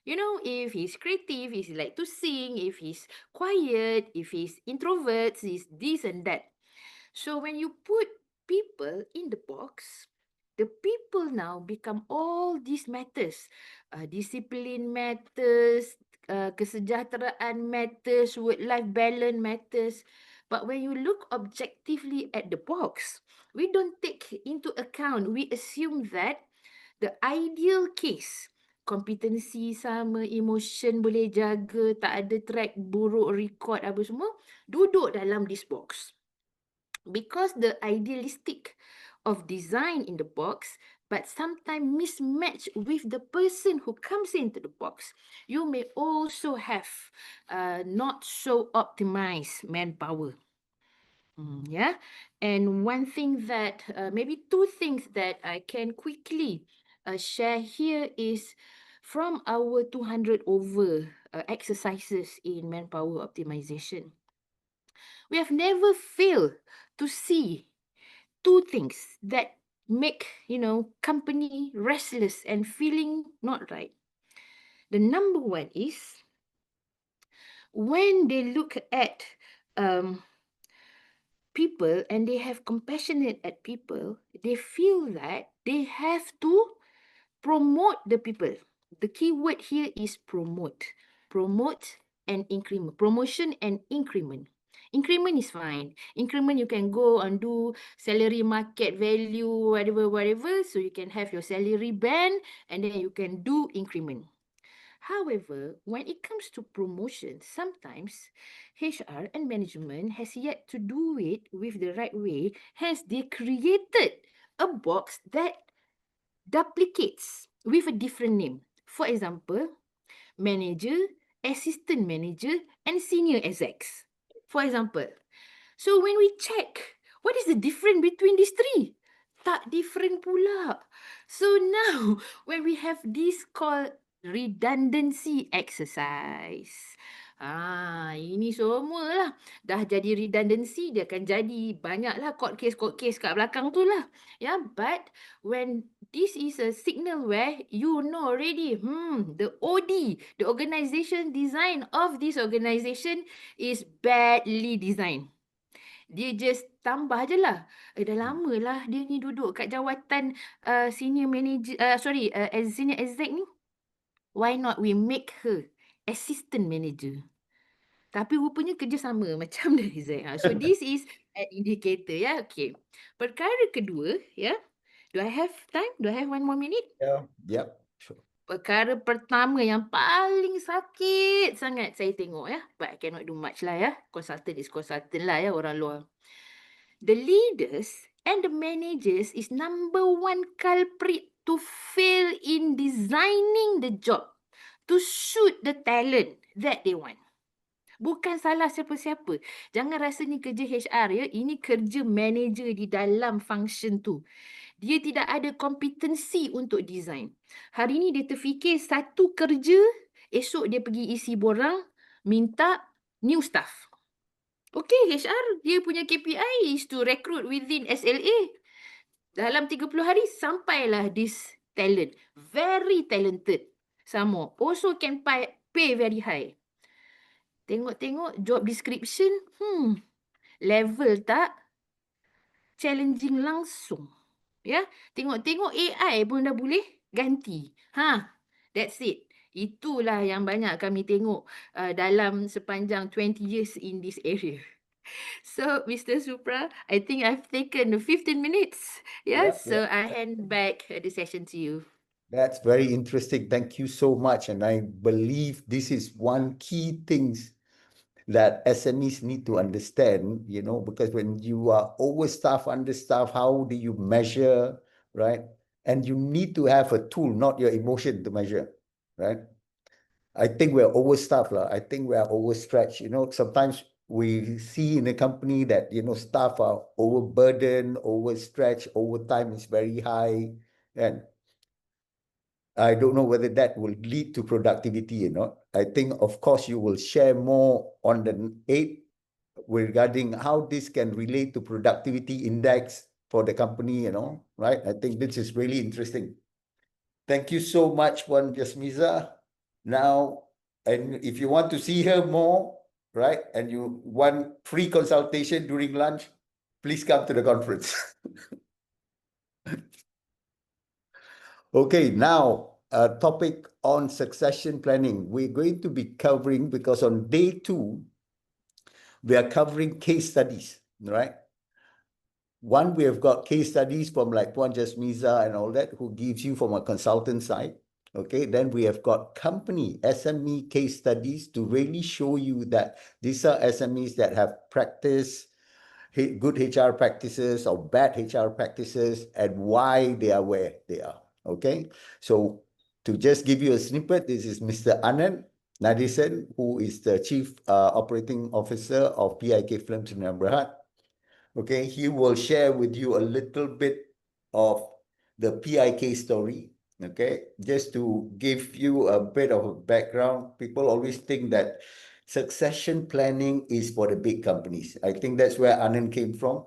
Speaker 5: You know, if he's creative, if he like to sing, if he's quiet, if he's introvert, he's this and that. So when you put people in the box, the people now become all these matters. Discipline matters, kesejahteraan matters, work-life balance matters. But when you look objectively at the box, we don't take into account, we assume that the ideal case, kompetensi sama, emotion boleh jaga, tak ada track buruk, record apa semua, duduk dalam this box. Because the idealistic of design in the box, but sometimes mismatch with the person who comes into the box, you may also have not so optimized manpower. Yeah. And one thing that, maybe two things that I can quickly share here is from our 200 over exercises in manpower optimization. We have never failed to see two things that make, company restless and feeling not right. The number one is when they look at people and they have compassionate at people, they feel that they have to promote the people. The key word here is promote. Promote and increment. Promotion and increment. Increment is fine. Increment, you can go and do salary market value, whatever. So you can have your salary band and then you can do increment. However, when it comes to promotion, sometimes HR and management has yet to do it with the right way. Hence, they created a box that duplicates with a different name. For example, manager, assistant manager, and senior execs. For example, so when we check, what is the difference between these three? Tak different pula. So now, when we have this called redundancy exercise. Ini semua lah. Dah jadi redundancy, dia akan jadi banyaklah court case kat belakang tu lah. Yeah, but when this is a signal where you know already, the OD, the organization design of this organization is badly designed. Dia just tambah je lah. Dah lama lah dia ni duduk kat jawatan senior manager, senior exec ni. Why not we make her assistant manager? Tapi rupanya kerja sama macam the exec. So this is an indicator, ya. Okay. Perkara kedua, ya. Do I have time? Do I have 1 more minute?
Speaker 1: Yeah, sure.
Speaker 5: Perkara pertama yang paling sakit sangat saya tengok, ya. But I cannot do much lah, ya. Consultant is consultant lah, ya, orang luar. the leaders and the managers is number one culprit to fail in designing the job to suit the talent that they want. Bukan salah siapa-siapa. Jangan rasa ni kerja HR ya. Ini kerja manager di dalam function tu. Dia tidak ada kompetensi untuk design. Hari ni dia terfikir satu kerja, esok dia pergi isi borang, minta new staff. Okay, HR, dia punya KPI is to recruit within SLA. Dalam 30 hari, sampailah this talent. Very talented. Some more. Also can pay very high. Tengok-tengok job description, level tak challenging langsung. Ya, tengok-tengok AI pun dah boleh ganti. That's it. Itulah yang banyak kami tengok dalam sepanjang 20 years in this area. So, Mr. Supra, I think I've taken 15 minutes. Yeah, so I hand back the session to you.
Speaker 1: That's very interesting. Thank you so much. And I believe this is one key things that SMEs need to understand, because when you are overstaffed, understaffed, how do you measure, right? And you need to have a tool, not your emotion to measure, right? I think we're overstaffed. I think we are overstretched. Sometimes we see in a company that, staff are overburdened, overstretched, overtime is very high. And I don't know whether that will lead to productivity or not. I think, of course, you will share more on the 8th regarding how this can relate to productivity index for the company, right? I think this is really interesting. Thank you so much, Wan Jasmiza. Now, and if you want to see her more, right, and you want free consultation during lunch, please come to the conference. Okay, now a topic on succession planning. We're going to be covering, because on day 2, we are covering case studies, right? One, we have got case studies from like Puan Jasmiza and all that, who gives you from a consultant side. Okay, then we have got company SME case studies to really show you that these are SMEs that have practiced good HR practices or bad HR practices and why they are where they are. Okay, so to just give you a snippet, this is Mr. Anand Nadison, who is the Chief Operating Officer of PIK Films in Berhad. Okay, he will share with you a little bit of the PIK story. Okay, just to give you a bit of a background, people always think that succession planning is for the big companies. I think that's where Anand came from,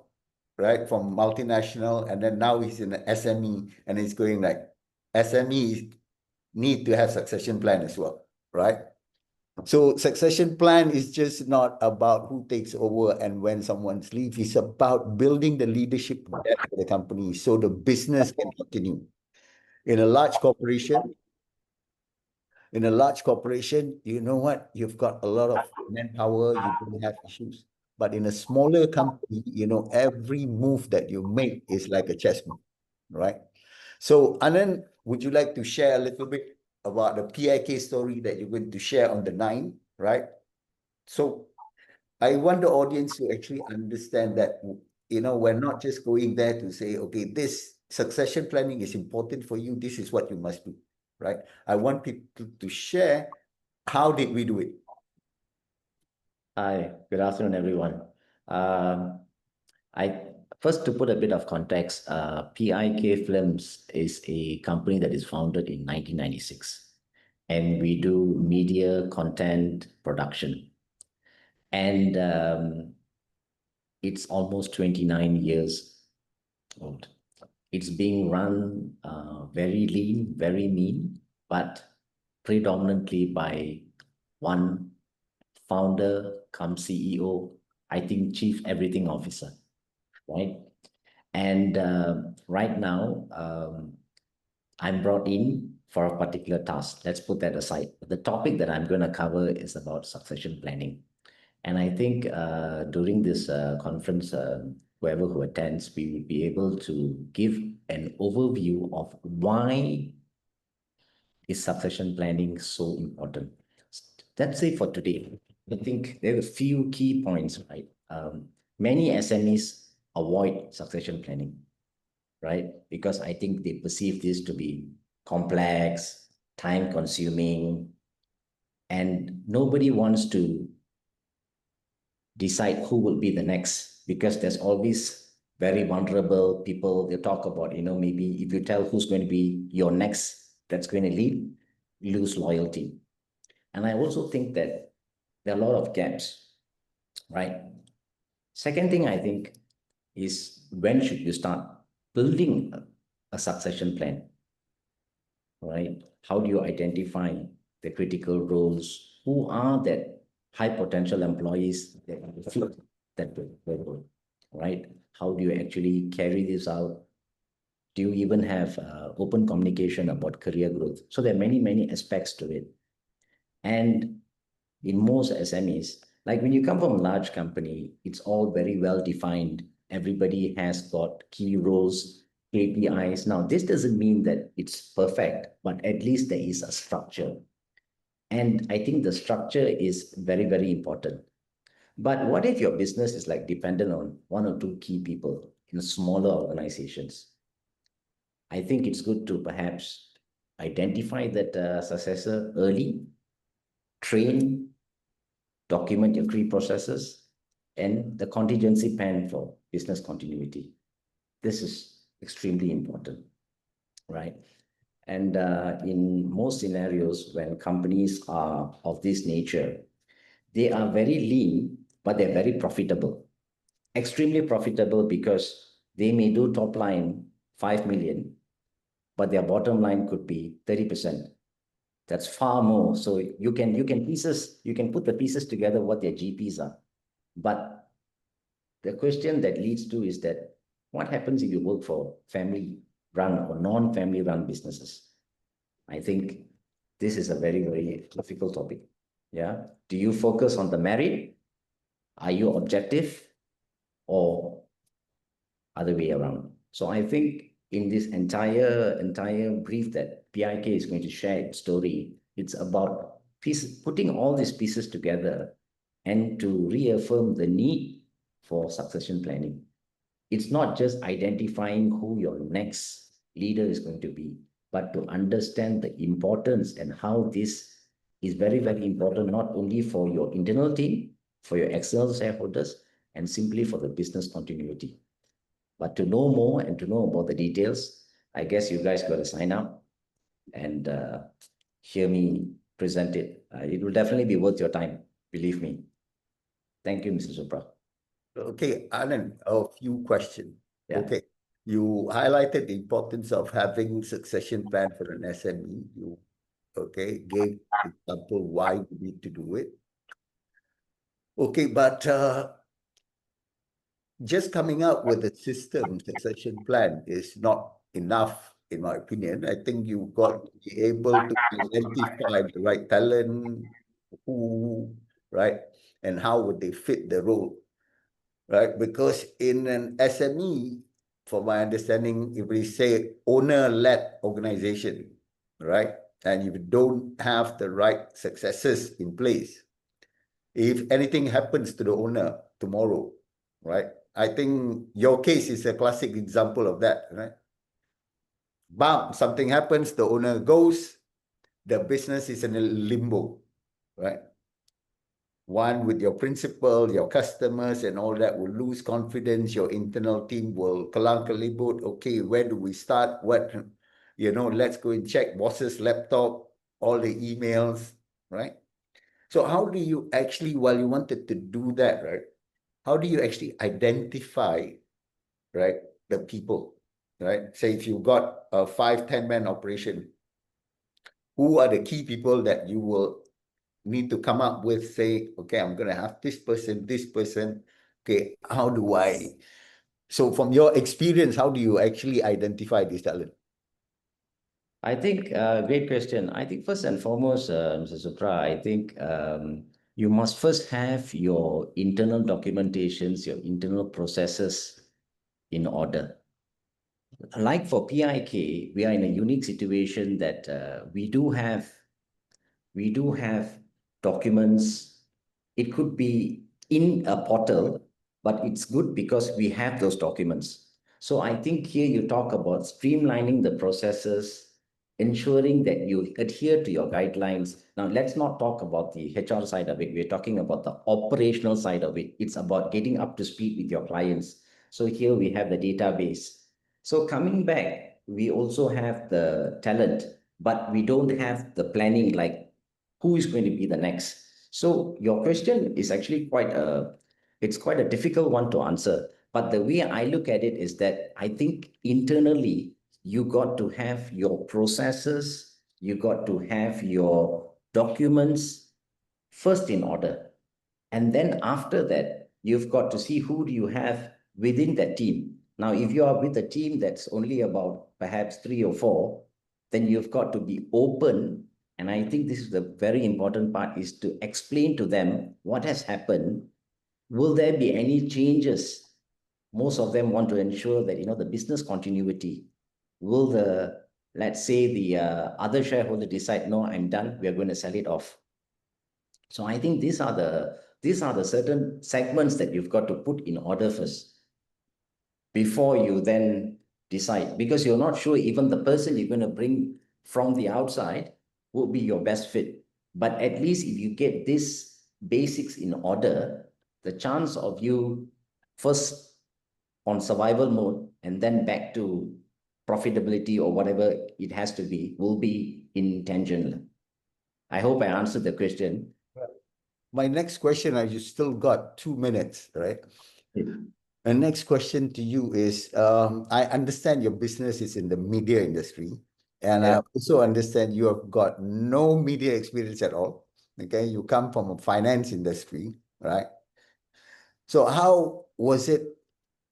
Speaker 1: right? From multinational, and then now he's in the SME, and he's going like, SMEs need to have succession plan as well, right? So succession plan is just not about who takes over and when someone's leave. It's about building the leadership depth for the company so the business can continue. In a large corporation, you know what? You've got a lot of manpower, you don't have issues. But in a smaller company, every move that you make is like a chess move, right? So Anand, would you like to share a little bit about the PIK story that you're going to share on the 9th, right? So I want the audience to actually understand that, we're not just going there to say, okay, this succession planning is important for you. This is what you must do, right? I want people to share, how did we do it?
Speaker 6: Hi, good afternoon, everyone. First, to put a bit of context, PIK Films is a company that is founded in 1996, and we do media content production. And it's almost 29 years old. It's being run very lean, very mean, but predominantly by one founder come CEO, I think Chief Everything Officer, right? And right now, I'm brought in for a particular task. Let's put that aside. The topic that I'm going to cover is about succession planning. And I think during this conference, whoever who attends, we will be able to give an overview of why is succession planning so important. That's it for today. I think there are a few key points, right? Many SMEs avoid succession planning, right? Because I think they perceive this to be complex, time consuming, and nobody wants to decide who will be the next, because there's always very vulnerable people. They talk about, maybe if you tell who's going to be your next that's going to lead, lose loyalty. And I also think that there are a lot of gaps, right? Second thing I think is, when should you start building a succession plan, right? How do you identify the critical roles? Who are that high potential employees that fit that role, right? How do you actually carry this out? Do you even have open communication about career growth? So there are many, many aspects to it. And in most SMEs, like when you come from a large company, it's all very well defined. Everybody has got key roles, KPIs. Now, this doesn't mean that it's perfect, but at least there is a structure. And I think the structure is very, very important. But what if your business is like dependent on one or two key people in smaller organizations? I think it's good to perhaps identify that successor early, train, document your key processes, and the contingency plan for business continuity. This is extremely important, right? And in most scenarios, when companies are of this nature, they are very lean, but they're very profitable, extremely profitable, because they may do top line 5 million, but their bottom line could be 30%. That's far more. So you can put the pieces together what their GPs are. But the question that leads to is that, what happens if you work for family run or non-family run businesses? I think this is a very, very difficult topic. Yeah. Do you focus on the merit? Are you objective, or other way around? So I think in this entire brief that PIK is going to share its story, it's about putting all these pieces together and to reaffirm the need for succession planning. It's not just identifying who your next leader is going to be, but to understand the importance and how this is very, very important, not only for your internal team, for your external shareholders, and simply for the business continuity. But to know more and to know about the details, I guess you guys got to sign up and hear me present it. It will definitely be worth your time, believe me. Thank you, Mr. Supra.
Speaker 1: Okay, Anand, a few questions.
Speaker 6: Yeah.
Speaker 1: Okay, you highlighted the importance of having succession plan for an SME. You gave example why you need to do it. Okay, but just coming up with a system succession plan is not enough, in my opinion. I think you've got to be able to identify the right talent, who, right, and how would they fit the role, right? Because in an SME, from my understanding, if we say owner-led organization, right, and if you don't have the right successes in place, if anything happens to the owner tomorrow, right, I think your case is a classic example of that, right? Bam, something happens, the owner goes, the business is in a limbo, right? One, with your principal, your customers and all that will lose confidence. Your internal team will kalang-kalibut. Okay, where do we start? What, let's go and check boss's laptop, all the emails, right? So how do you actually, while you wanted to do that, right? How do you actually identify, right, the people, right? Say if you've got a 5-10 man operation, who are the key people that you will need to come up with, say, okay, I'm going to have this person, okay, how do I? So from your experience, how do you actually identify this talent?
Speaker 6: I think, great question. I think first and foremost, Mr. Supra, I think you must first have your internal documentations, your internal processes in order. Like for PIK, we are in a unique situation that we do have documents. It could be in a portal, but it's good because we have those documents. So I think here you talk about streamlining the processes, ensuring that you adhere to your guidelines. Now, let's not talk about the HR side of it. We're talking about the operational side of it. It's about getting up to speed with your clients. So here we have the database. So coming back, we also have the talent, but we don't have the planning, like who is going to be the next. So your question is actually it's quite a difficult one to answer. But the way I look at it is that I think internally, you got to have your processes, you got to have your documents first in order. And then after that, you've got to see who do you have within that team. Now, if you are with a team that's only about perhaps 3 or 4, then you've got to be open. And I think this is the very important part, is to explain to them what has happened. Will there be any changes? Most of them want to ensure that, the business continuity. Will let's say the other shareholder decide, no, I'm done, we're going to sell it off. So I think these are the certain segments that you've got to put in order first before you then decide, because you're not sure even the person you're going to bring from the outside will be your best fit. But at least if you get these basics in order, the chance of you first on survival mode and then back to profitability or whatever it has to be will be intentional. I hope I answered the question.
Speaker 1: My next question, you still got 2 minutes, right? The next question to you is, I understand your business is in the media industry, and I also understand you have got no media experience at all. Okay, you come from a finance industry, right? So how was it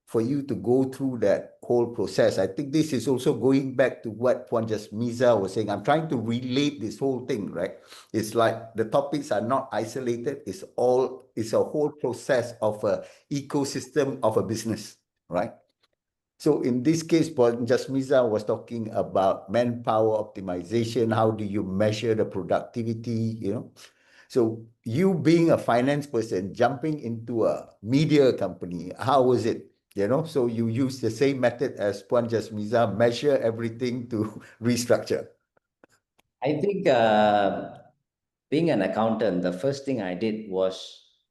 Speaker 1: for you to go through that whole process? I think this is also going back to what Puan Jasmiza was saying. I'm trying to relate this whole thing, right? It's like the topics are not isolated. It's a whole process of a ecosystem of a business, right? So in this case, Puan Jasmiza was talking about manpower optimization. How do you measure the productivity, So you being a finance person, jumping into a media company, how was it? So you use the same method as Puan Jasmiza, measure everything to restructure.
Speaker 6: I think being an accountant, the first thing I did was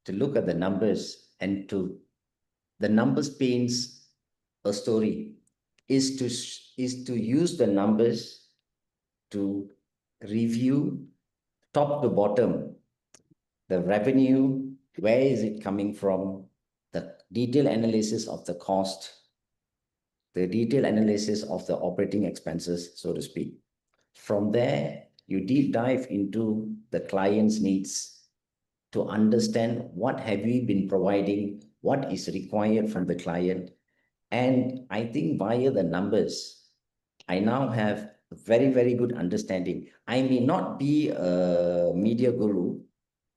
Speaker 6: to look at the numbers, and the numbers paints a story, is to use the numbers to review top to bottom the revenue, where is it coming from, the detailed analysis of the cost, the detailed analysis of the operating expenses, so to speak. From there, you deep dive into the client's needs to understand what have we been providing, what is required from the client. And I think via the numbers, I now have a very, very good understanding. I may not be a media guru.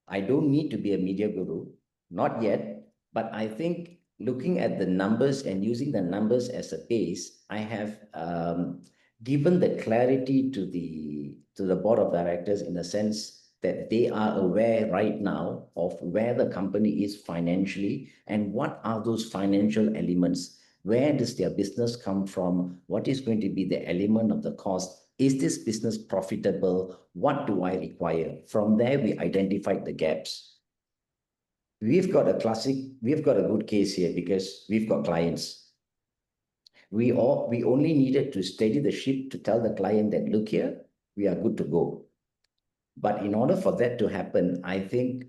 Speaker 6: I don't need to be a media guru, not yet, but I think looking at the numbers and using the numbers as a base, I have given the clarity to the board of directors, in the sense that they are aware right now of where the company is financially and what are those financial elements. Where does their business come from? What is going to be the element of the cost? Is this business profitable? What do I require? From there, we identified the gaps. We've got a good case here because we've got clients. We only needed to steady the ship to tell the client that, look here, we are good to go. But in order for that to happen, I think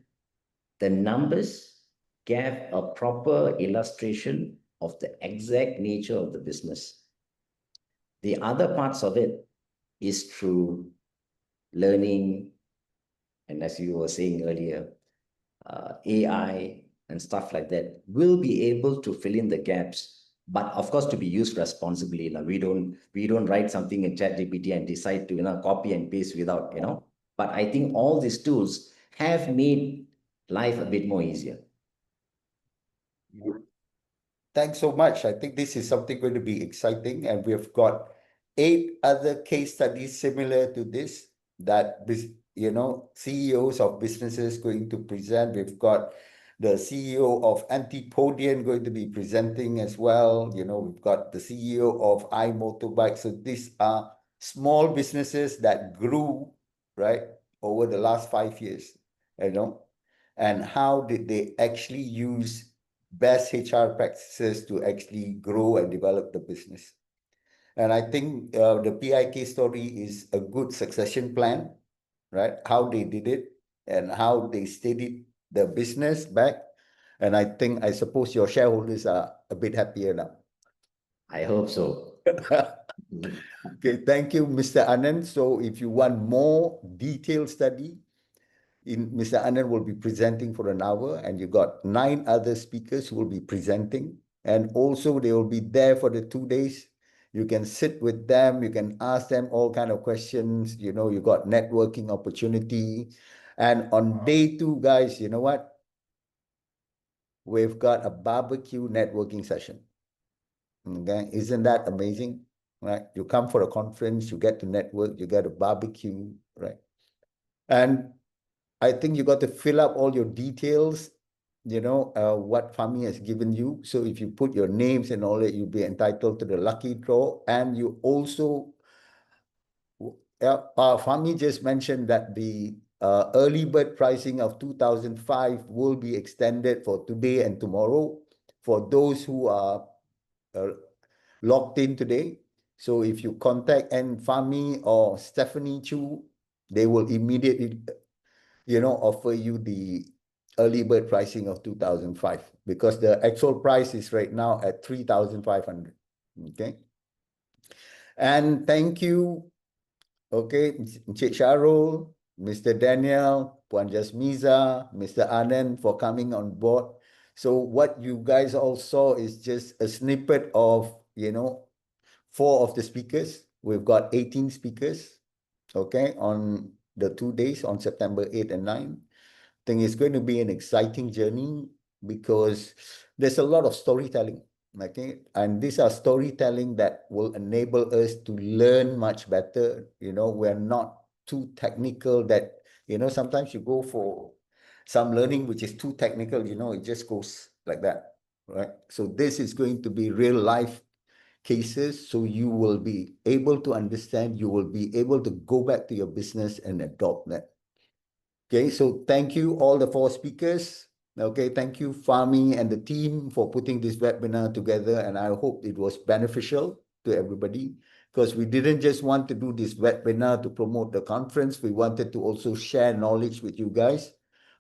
Speaker 6: the numbers gave a proper illustration of the exact nature of the business. The other parts of it is through learning, and as you were saying earlier, AI and stuff like that will be able to fill in the gaps, but of course to be used responsibly. We don't write something in ChatGPT and decide to copy and paste without. But I think all these tools have made life a bit more easier.
Speaker 1: Thanks so much. I think this is something going to be exciting, and we've got 8 other case studies similar to this that CEOs of businesses going to present. We've got the CEO of Antipodian going to be presenting as well. You know, we've got the CEO of iMotorbike. So these are small businesses that grew, right, over the last 5 years, you know, and how did they actually use best HR practices to actually grow and develop the business. And I think the PIK story is a good succession plan, right? How they did it and how they steadied the business back. And I suppose your shareholders are a bit happier now.
Speaker 6: I hope so.
Speaker 1: Okay, thank you, Mr. Anand. So if you want more detailed study, Mr. Anand will be presenting for an hour, and you got 9 other speakers who will be presenting. And also they will be there for the 2 days. You can sit with them, you can ask them all kind of questions, you know, you got networking opportunity. And on day 2, guys, you know what? We've got a barbecue networking session. Okay, isn't that amazing? Right? You come for a conference, you get to network, you get a barbecue, right? And I think you got to fill up all your details, you know, what Fahmi has given you. So if you put your names and all that, you'll be entitled to the lucky draw. And you also, Fahmi just mentioned that the early bird pricing of 2005 will be extended for today and tomorrow for those who are logged in today. So if you contact Fahmi or Stephanie Chu, they will immediately, you know, offer you the early bird pricing of 2005 because the actual price is right now at 3,500. Okay. And thank you, okay, Encik Syarul, Mr. Daniel, Puan Jasmiza, Mr. Anand for coming on board. So what you guys all saw is just a snippet of, you know, 4 of the speakers. We've got 18 speakers, okay, on the 2 days on September 8 and 9. I think it's going to be an exciting journey because there's a lot of storytelling, okay? And these are storytelling that will enable us to learn much better. You know, we're not too technical that, you know, sometimes you go for some learning which is too technical, you know, it just goes like that, right? So this is going to be real life cases, so you will be able to understand, you will be able to go back to your business and adopt that. Okay, so thank you all the 4 speakers. Okay, thank you Fahmi and the team for putting this webinar together, and I hope it was beneficial to everybody because we didn't just want to do this webinar to promote the conference, we wanted to also share knowledge with you guys,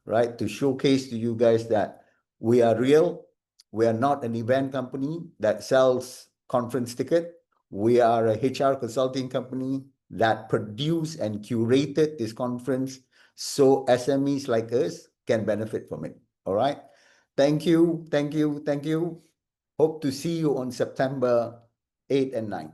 Speaker 1: right? To showcase to you guys that we are real, we are not an event company that sells conference ticket. We are a HR consulting company that produced and curated this conference so SMEs like us can benefit from it. All right. Thank you. Thank you. Thank you. Hope to see you on September 8 and 9.